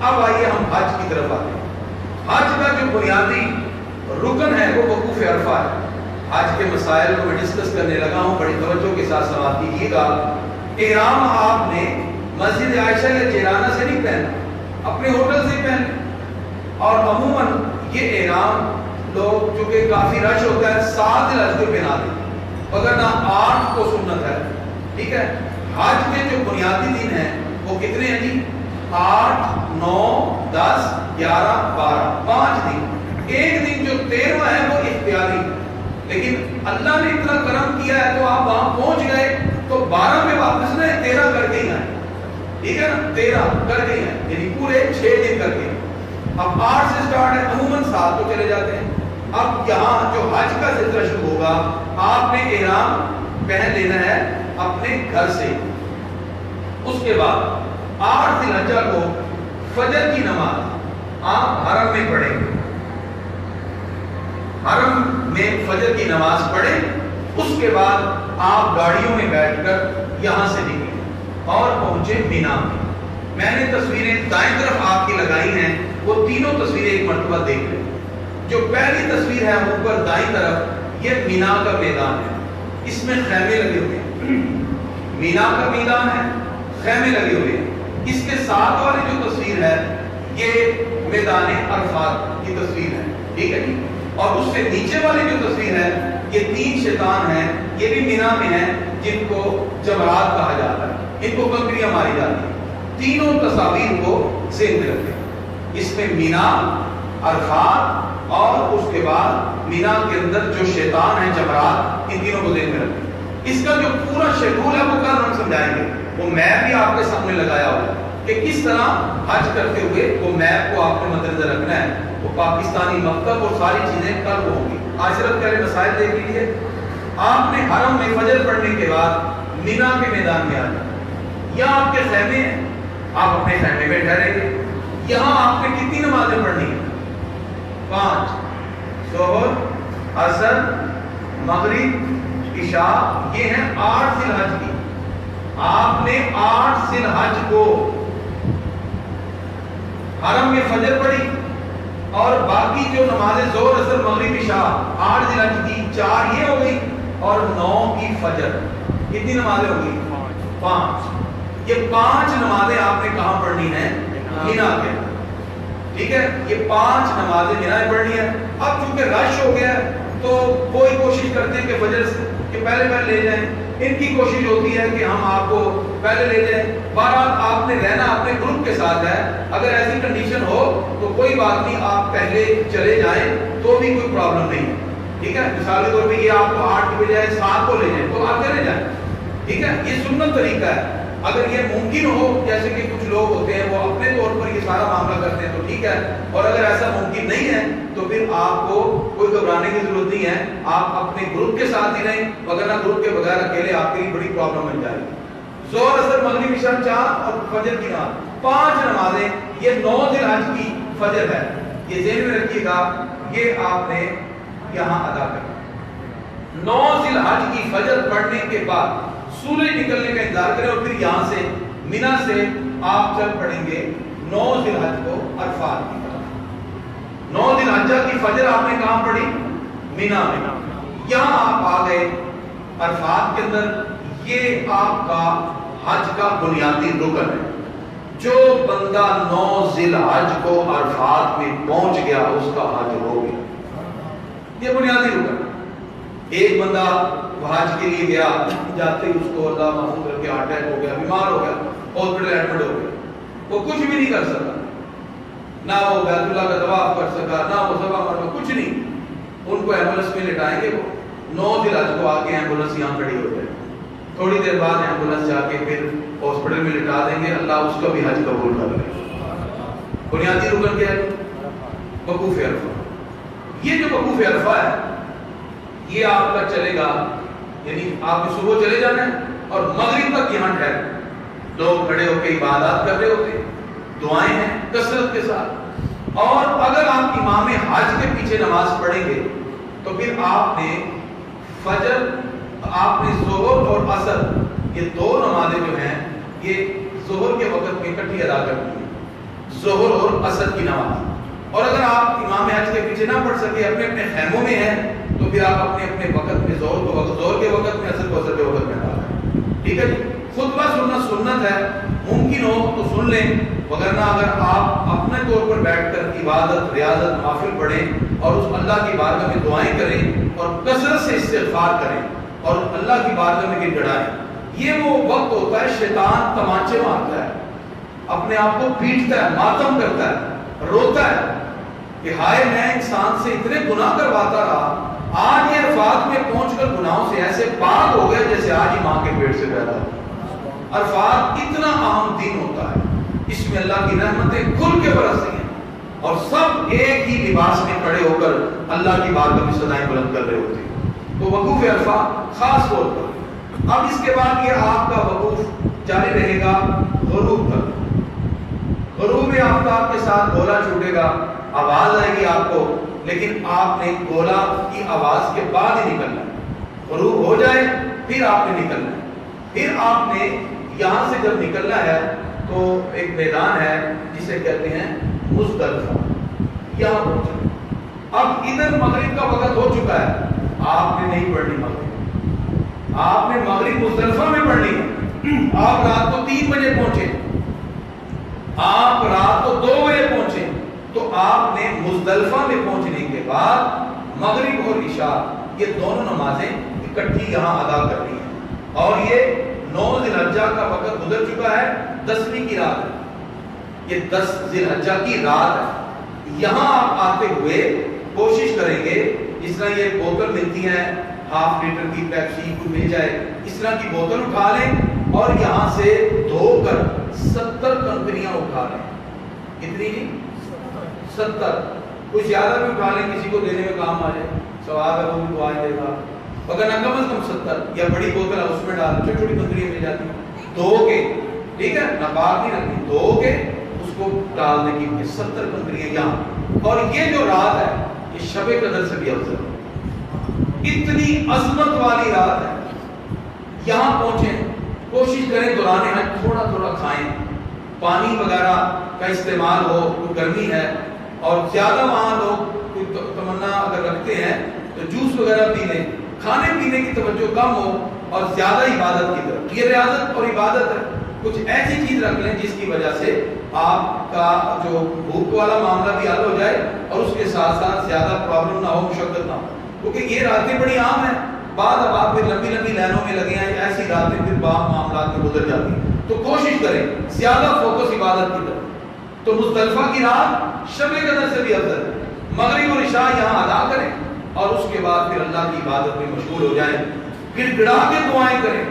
اب آئیے ہم حج کی طرف آتے ہیں. حج کا جو بنیادی رکن ہے وہ وقوف عرفہ ہے. حج کے مسائل کو میں ڈسکس کرنے لگا ہوں, بڑی توجہ کے ساتھ سماعت کیجیے گا. احرام آپ نے مسجد عائشہ یا جیرانہ سے نہیں پہنا, اپنے ہوٹل سے پہنے. اور عموماً یہ احرام لوگ چونکہ کافی رش ہوتا ہے 7 ذی الحج کو پہنا دیں, اگر نہ 8 کو سنت ہے. ٹھیک ہے, حج کے جو بنیادی دن ہیں وہ کتنے ہیں جی؟ 8, 9, 10, 11, 12, 5 دن. ایک دن جو 13واں ہے وہ اختیاری, لیکن اللہ نے اتنا کرم کیا ہے تو آپ وہاں پہنچ گئے تو 12 میں واپس نہ 13 کر کے ہی آئے. ٹھیک ہے نا, 13 کر کے ہی آئے, یعنی پورے 6 دن کر کے. اب 8 سے سٹارٹ ہے, عموماً 7 کو چلے جاتے ہیں. اب یہاں جو حج کا سلسلہ شروع ہوگا, آپ نے احرام پہن لینا ہے اپنے گھر سے. اس کے بعد 8 ذی الحجہ کو فجر کی نماز آپ حرم میں پڑھیں گے. حرم میں فجر کی نماز پڑھیں. اس کے بعد آپ گاڑیوں میں بیٹھ کر یہاں سے نکلیں اور پہنچے مینا میں. میں نے تصویریں دائیں طرف آپ کی لگائی ہیں, وہ تینوں تصویریں ایک مرتبہ دیکھ لیں. جو پہلی تصویر ہے اوپر دائیں طرف, یہ مینا کا میدان ہے. اس میں خیمے لگے ہوئے ہیں. مینا کا میدان ہے, خیمے لگے ہوئے ہیں. اس کے ساتھ والی جو تصویر ہے یہ میدان عرفات کی تصویر ہے. ٹھیک ہے جی. اور اس سے نیچے والی جو تصویر ہے یہ 3 شیطان ہیں, یہ بھی مینا میں ہیں, جن کو جمرات کہا جاتا ہے. ان کو کنکریاں ماری جاتی ہیں. تینوں تصاویر کو ذہن میں رکھیں. اس میں مینا, عرفات اور اس کے بعد مینا کے اندر جو شیطان ہیں جمرات, ان تینوں کو ذہن میں رکھیں. اس کا جو پورا شیڈول ہے وہ کل ہم سمجھائیں گے. وہ میپ بھی آپ کے سامنے لگایا ہوا ہے کہ کس طرح حج کرتے ہوئے وہ میپ کو آپ نے مد نظر رکھنا ہے. وہ پاکستانی مکتب اور ساری چیزیں کل ہوں گی. آج صرف پہلے مسائل دیکھ لیجیے. آپ نے حرم میں فجر پڑھنے کے بعد مینا کے میدان میں آنا. یہاں آپ کے خیمے ہیں, آپ اپنے خیمے میں ٹھہریں گے. یہاں آپ نے کتنی نمازیں پڑھنی ہیں؟ 5, ظہر, عصر, مغرب, عشاء. یہ ہیں 8 ذی الحج کی. آپ نے 8 ذی الحج کو حرم میں فجر پڑھی اور باقی جو نمازیں ظہر, عصر, مغرب, عشاء 8 ذی الحج کی 4 یہ ہو گئی اور 9 کی فجر. کتنی نمازیں ہو گئی؟ 5. یہ 5 نمازیں آپ نے کہاں پڑھنی ہیں؟ مینا کے. ٹھیک ہے, یہ 5 نمازیں مینا میں پڑھنی ہے. اب چونکہ رش ہو گیا ہے تو وہی کوشش کرتے ہیں کہ فجر کے پہلے لے جائیں. ان کی کوشش ہوتی ہے کہ ہم آپ کو پہلے لے جائیں. بہرحال آپ نے رہنا اپنے گروپ کے ساتھ ہے. اگر ایسی کنڈیشن ہو تو کوئی بات نہیں, آپ پہلے چلے جائیں تو بھی کوئی پرابلم نہیں ہے. ٹھیک ہے, مثال کے طور پہ یہ آپ کو 8 کے بجائے 7 کو لے جائیں تو آپ چلے جائیں. ٹھیک ہے, یہ سنت طریقہ ہے. اگر یہ ممکن ہو, جیسے کہ کچھ لوگ ہوتے ہیں وہ اپنے طور پر یہ سارا معاملہ کرتے ہیں تو ٹھیک ہے, اور اگر ایسا ممکن نہیں ہے تو پھر آپ کو کوئی گھبرانے کی ضرورت نہیں ہے. آپ اپنے گروپ کے ساتھ ہی رہیں, وگرنہ گروپ کے بغیر اکیلے آپ کے لیے بڑی پرابلم بن جائے گی. ظہر, عصر, مغرب, عشاء 4 اور فجر کی نماز 5 نمازیں. یہ 9 ذی الحج کی فجر ہے. یہ ذہن میں رکھیے گا, یہ آپ نے یہاں ادا کرنا. 9 ذی الحج کی فجر پڑھنے کے بعد سورج نکلنے کا انتظار کریں اور پھر یہاں سے مینا سے آپ چل پڑیں گے 9 ذی الحج کو عرفات کی طرف. 9 ذی الحجہ کی فجر آپ نے کہاں پڑھی؟ مینا میں. یہاں آپ آ گئے عرفات کے اندر. یہ آپ کا حج کا بنیادی رکن ہے. جو بندہ 9 ذی الحج کو عرفات میں پہنچ گیا اس کا حج ہو گیا. یہ بنیادی رکن ہے. ایک بندہ حج کے لیے گیا, جاتے ہی اس کو اللہ محفوظ کر کے اٹیک ہو گیا, بیمار ہو گیا, ہاسپٹل ایڈمٹ ہو گیا, وہ کچھ بھی نہیں کر سکا. نہ وہ بیت اللہ کا طواف کر سکا, نہ وہ صفا مروا, کچھ نہیں. ان کو ایمبولینس میں لٹائیں گے. وہ 9 ذی الحج کو آ کے ایمبولینس یہاں کھڑی ہو جائے, تھوڑی دیر بعد ایمبولینس جا کے پھر ہاسپٹل میں لٹا دیں گے. اللہ اس کا بھی حج قبول کر لے. بنیادی رکن کیا ہے؟ وقوف عرفہ. یہ جو وقوف عرفہ ہے یہ آپ کا چلے گا, یعنی آپ نے صبح چلے جانا ہے اور مغرب تک یہاں ٹھہر. لوگ کھڑے ہو کے عبادات کر رہے ہوتے ہیں, دعائیں ہیں کثرت کے ساتھ. اور اگر آپ امام حج کے پیچھے نماز پڑھیں گے تو پھر آپ نے فجر, آپ نے ظہر اور عصر, یہ 2 نمازیں جو ہیں یہ ظہر کے وقت میں اکٹھی ادا کرنی ہے. ظہر اور عصر کی نماز. اور اگر آپ امام حج کے پیچھے نہ پڑھ سکے، اپنے اپنے خیموں میں ہیں، تو پھر آپ اپنے اپنے وقت میں ظہر کو ظہر کے وقت میں، عصر کو عصر کے وقت میں ادا کریں. ٹھیک ہے جی. خطبہ سننا سنت ہے، ممکن ہو تو سن لیں، وگرنہ اگر آپ اپنے طور پر بیٹھ کر عبادت ریاضت نوافل پڑھیں اور اس اللہ کی بارگاہ میں دعائیں کریں اور کثرت سے استغفار کریں اور اللہ کی بارگاہ میں گڑ گڑائیں. یہ وہ وقت ہوتا ہے شیطان تمانچے مارتا ہے، اپنے آپ کو پیٹتا ہے، ماتم کرتا ہے، روتا ہے کہ ہائے میں انسان سے اتنے گناہ کرواتا رہا، آج یہ عرفات میں پہنچ کر گناہوں سے ایسے پاک ہو گئے جیسے آج ہی ماں کے پیٹ سے پیدا ہو. عرفات اتنا اہم دن ہوتا ہے، اس میں اللہ کی رحمتیں کھل کے برستی ہیں اور سب ایک ہی لباس میں کھڑے ہو کر اللہ کی بارگاہ میں صدائیں بلند کر رہے ہوتے ہیں. تو وقوف عرفہ خاص طور پر. اب اس کے بعد یہ آپ کا وقوف جاری رہے گا غروب تک. غروب آفتاب کے ساتھ گولا چھوٹے گا، آواز آئے گی آپ کو، لیکن آپ نے گولا کی آواز کے بعد ہی نکلنا ہے. غروب ہو جائے پھر آپ نے نکلنا ہے. پھر آپ نے یہاں سے جب نکلنا ہے تو ایک میدان ہے جسے کہتے ہیں مزدلفہ، یہاں پہنچنا. اب ادھر مغرب کا وقت ہو چکا ہے، آپ نے نہیں پڑھنی مغرب، آپ نے مغرب مزدلفہ میں پڑھنی ہے. آپ رات کو 3 بجے پہنچے، آپ رات کو 2 بجے پہنچے، تو آپ نے مزدلفہ میں پہنچنے کے بعد مغرب اور عشاء یہ دونوں نمازیں اکٹھی یہاں ادا کرنی ہیں. اور یہ 9 ذی الحجہ کا وقت گزر چکا ہے، 10ویں کی رات ہے، یہ 10 ذی الحجہ کی رات ہے. یہاں آپ آتے ہوئے کوشش کریں گے، اس طرح یہ بوتل ملتی ہیں 1/2 لیٹر کی پیپسی کو مل جائے، اس طرح کی بوتل اٹھا لیں اور یہاں سے دھو کر 70 کنکریاں اٹھا لیں. کتنی جی؟ 70. کچھ زیادہ بھی اٹھا لیں، کسی کو دینے میں کام آ جائے، ثواب ہے وہ بھی دعا دے گا. اگر نہ کم از کم 70 یا بڑی بوتل ہے اس میں ڈال، چھوٹی چھوٹی کنکریاں مل جاتی ہیں، دھو کے، ٹھیک ہے نہ پاک نہیں رکھنی، دھو کے اس کو ڈالنے کی 70 کنکریاں یہاں. اور یہ جو رات ہے یہ شب قدر سے بھی افضل ہے، اتنی عظمت والی رات ہے. یہاں پہنچیں، کوشش کریں دوران حج تھوڑا تھوڑا کھائیں، پانی وغیرہ کا استعمال ہو، کوئی گرمی ہے اور زیادہ وہاں لوگ کوئی تمنا اگر رکھتے ہیں تو جوس وغیرہ پی لیں. کھانے پینے کی توجہ کم ہو اور زیادہ عبادت کی طرف. یہ ریاضت اور عبادت ہے، کچھ ایسی چیز رکھ لیں جس کی وجہ سے آپ کا جو بھوک والا معاملہ بھی حل ہو جائے اور اس کے ساتھ ساتھ زیادہ پرابلم نہ ہو، مشقت نہ ہو. کیونکہ یہ راتیں بڑی عام ہیں، بعد اب آپ پھر لمبی لمبی لائنوں میں لگے ہیں، ایسی راتیں پھر معاملات میں گزر جاتی ہیں. تو کوشش کریں زیادہ فوکس عبادت کی طرف. تو مزدلفہ کی رات شب قدر سے بھی افضل ہے. مغرب اور عشاء یہاں ادا کریں اور اس کے بعد پھر اللہ کی عبادت میں مشغول ہو جائیں، گڑ گڑا کے دعائیں کریں،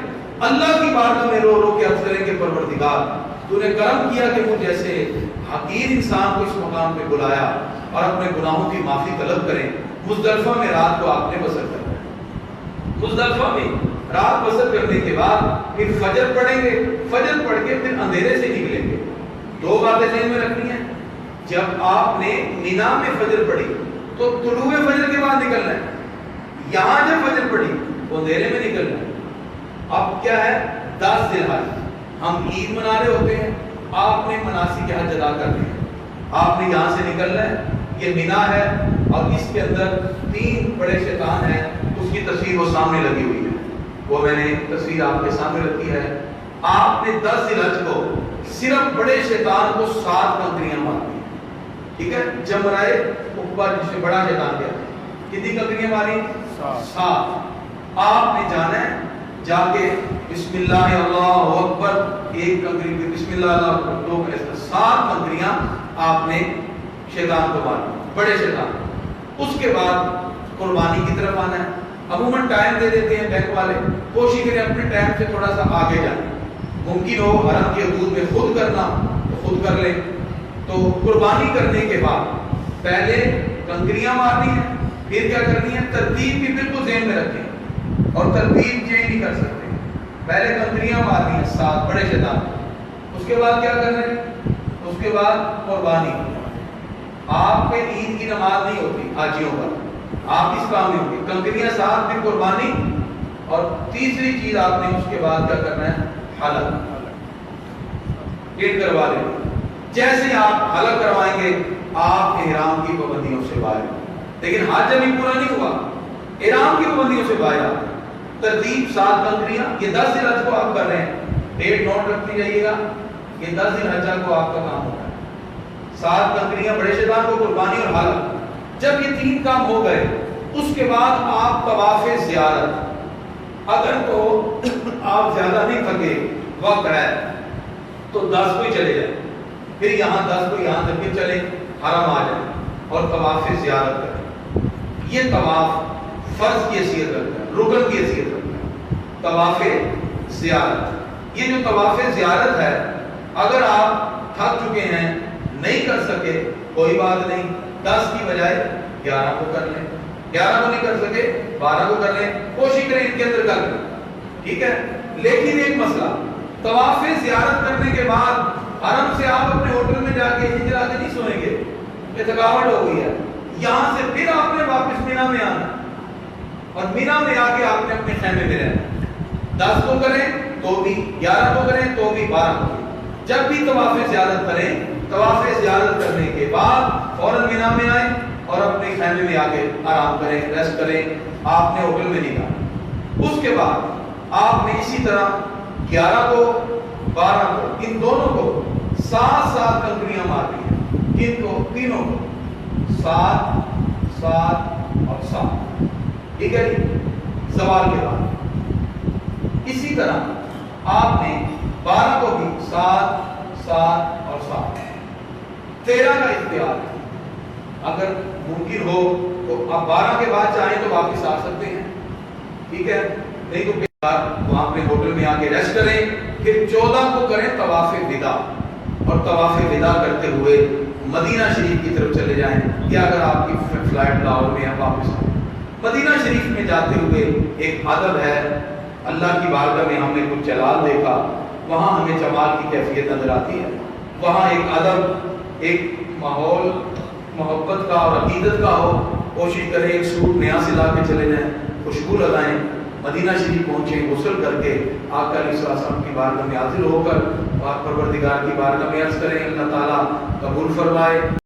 اللہ کی بارگاہ میں رو رو کے عرض کریں کہ پروردگار تو نے کرم کیا کہ مجھ جیسے حقیر انسان کو اس مقام پہ بلایا، اور اپنے گناہوں کی معافی طلب کریں. مزدلفہ میں رات کو آپ نے بسر کرنا ہے. مزدلفہ میں رات بسر کرنے کے بعد پھر فجر پڑھیں گے، فجر پڑھ کے پھر اندھیرے سے نکلیں گے. 2 باتیں ذہن میں رکھنی ہیں. جب آپ نے مینا میں فجر پڑھی تو طلوع فجر کے بعد نکلنا ہے. یہاں جب فجر پڑھی تو اندھیرے میں نکلنا ہے. اب کیا ہے 10 ذی الحجہ، ہم عید منا رہے ہوتے ہیں، آپ نے مناسک حج ادا کرنے ہیں. آپ نے یہاں سے نکلنا ہے، یہ مینا ہے اور اس کے اندر 3 بڑے شیطان ہیں. اس کی تصویر وہ سامنے لگی ہوئی ہے، وہ میں نے تصویر آپ کے سامنے رکھی ہے. آپ نے 10 ذی الحجہ کو صرف بڑے شیطان کو 7 کنکریاں مارنی ہیں. ٹھیک ہے، جمرائے عقبہ جس میں بڑا شیطان کیا، کتنی کنکریاں ماری؟ 7. آپ نے جانا ہے، جا کے بسم اللہ اللہ اکبر 1 کنکری پہ بسم اللہ اللہ اکبر 2 ایسا 7 کنکریاں آپ نے شیطان کو مارنا، بڑے شیطان. اس کے بعد قربانی کی طرف آنا ہے. عموماً ٹائم دے دیتے ہیں بینک والے، کوشش کریں اپنے ٹائم سے تھوڑا سا آگے جانے. ممکن ہو حرم کے حدود میں خود کرنا تو خود کر لیں. تو قربانی کرنے کے بعد پہلے کنکریاں مارنی ہے، پھر کیا کرنی ہے، ترتیب بھی بالکل ذہن میں رکھیں اور ترتیب چینج نہیں کر سکتے. پہلے کنکریاں مارنی ہیں 7 بڑے شیطان، اس کے بعد کیا کرنا ہے، اس کے بعد قربانی. آپ پہ عید کی نماز نہیں ہوتی حاجیوں پر، آپ اس کام نہیں ہوگی. کنکریاں 7 پھر قربانی، اور تیسری چیز آپ نے اس کے بعد کیا کرنا ہے، حلق ڈیٹ کروا لیں. جیسے آپ حلق کروائیں گے آپ احرام کی پابندیوں سے باہر. لیکن حج ابھی پورا نہیں ہوا, احرام کی پابندیوں سے باہر. ترتیب 7 کنکریاں, یہ 10 ذی الحجہ کو آپ کر رہے ہیں, ڈیٹ نوٹ رکھتے جائیے گا, یہ 10 ذی الحجہ کو آپ کا کام ہوگا. 7 کنکریاں بڑے شیطان کو قربانی اور حلق. جب یہ 3 کام ہو گئے اس کے بعد آپ طواف زیارت, اگر تو آپ زیادہ نہیں تھکے, وقت ہے تو 10 کو ہی چلے جائیں, پھر یہاں 10 کو یہاں تک پھر چلیں, حرم آ جائیں اور طواف زیارت کریں. یہ طواف فرض کی حیثیت رکھتا ہے, رکن کی حیثیت رکھتا ہے, طواف زیارت. یہ جو طواف زیارت ہے, اگر آپ تھک چکے ہیں نہیں کر سکے کوئی بات نہیں, 10 کی بجائے 11 کو کر لیں, 11 کو نہیں کر سکے 12 کو کر لیں, کوشش کریں ان کے اندر کر لیں, ٹھیک ہے. لیکن ایک مسئلہ, طواف زیارت کرنے کے بعد حرم سے آپ اپنے ہوٹل میں جا کے ہجرا کے نہیں سوئیں گے, یہ تھکاوٹ ہو گئی ہے. یہاں سے پھر آپ نے واپس مینا میں آنا اور مینا میں آ کے آپ نے اپنے خیمے میں رہنا. 10 کو کریں تو بھی, 11 کو کریں تو بھی, 12 کو کریں. جب بھی طواف زیارت کریں, طواف زیارت کرنے کے بعد فوراً مینا میں آئیں اور اپنے خیمے میں آ کے آرام کریں, ریسٹ کریں. آپ نے ہوٹل میں نہیں جانا. اس کے بعد آپ نے اسی طرح 11 کو 12 کو ان دونوں کو 7 کنکریاں مارنی ہیں. کن کو؟ تینوں کو, 7 7 اور 7, ٹھیک ہے جی, زوال کے بعد. اسی طرح آپ نے 12 کو بھی 7 7 اور 7. 13 کا اختیار ہے, اگر ممکن ہو تو آپ 12 کے بعد چاہیں تو واپس آ سکتے ہیں, ٹھیک ہے, نہیں تو وہاں اپنے ہوٹل میں آ کے ریسٹ کریں. پھر 14 کو کریں طواف وداع, اور طواف وداع کرتے ہوئے مدینہ شریف کی طرف چلے جائیں, یا اگر آپ کی فلائٹ لاہور میں ہے واپس آئیں. مدینہ شریف میں جاتے ہوئے ایک ادب ہے, اللہ کی بارگاہ میں ہم نے کچھ جلال دیکھا, وہاں ہمیں جمال کی کیفیت نظر آتی ہے. وہاں ایک ادب, ایک ماحول محبت کا اور عقیدت کا ہو. کوشش کریں ایک سوٹ نیا سلا کے چلے جائیں, خوشبو لگائیں, مدینہ شریف پہنچیں, غسل کر کے آقا علیہ السلام کی بارگاہ میں حاضر ہو کر اور پروردگار کی بارگاہ میں عرض کریں اللہ تعالیٰ قبول فرمائے.